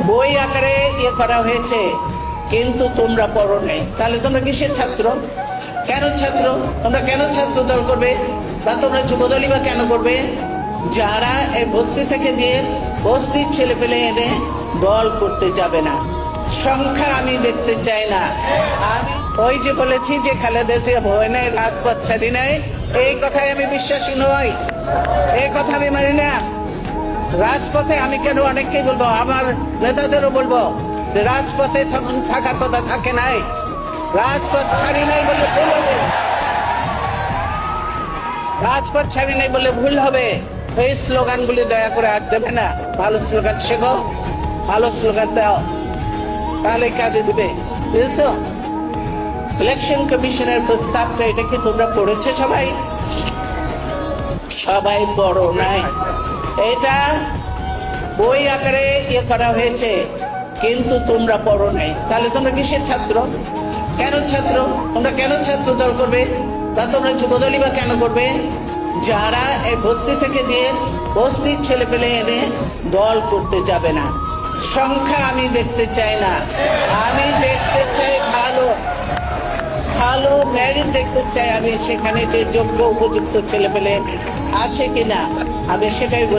বই আকারে করা হয়েছে, কিন্তু তোমরা পড়ো নাই। তাহলে তোমরা কিসের ছাত্র? কেন ছাত্র? তোমরা কেন ছাত্র দল করবে, বা তোমরা যুবদলই বা কেন করবে? যারা এই বস্তি থেকে দিয়ে বস্তির ছেলে পেলে এনে দল করতে যাবে না। সংখ্যা আমি দেখতে চাই না। আমি ওই যে বলেছি যে খালেদা জিয়া ভয় নাই, রাজপথ ছাড়ি নাই, এই কথায় আমি বিশ্বাসী নই, এই কথা আমি মানি না। রাজপথে আমি কেন অনেককেই বলবো, আমার নেতাদেরও বলবো যে রাজপথে থাকার কথা থাকে নাই, রাজপথ ছাড়ি নাই বলে ভুল হবে, রাজপথ ছাড়ি নাই বলে ভুল হবে। এই স্লোগানগুলি দয়া করে আর দেবে না। ভালো স্লোগান শেখো, ভালো স্লোগান দাও, তাহলে কাজে দিবে। বুঝেছো? ইলেকশন কমিশনের প্রস্তাবটা, এটা কি তোমরা পড়েছো সবাই? সবাই পড়ো নাই। এটা বই আকারে করা হয়েছে, কিন্তু তোমরা পড়ো নাই। তাহলে তোমরা কিসের ছাত্র? কেন ছাত্র? তোমরা কেন ছাত্র দল করবে, বা তোমরা যুবদলই বা কেন করবে? যারা এই বস্তি থেকে দিয়ে বস্তির ছেলে পেলে এনে দল করতে যাবে না। সংখ্যা আমি দেখতে চাই না, আমি দেখতে চাই ভালো ভালো মেরিট দেখতে চাই। আমি সেখানে যে যোগ্য উপযুক্ত ছেলে পেলে আছে কিনা, আমি সেটাই বলে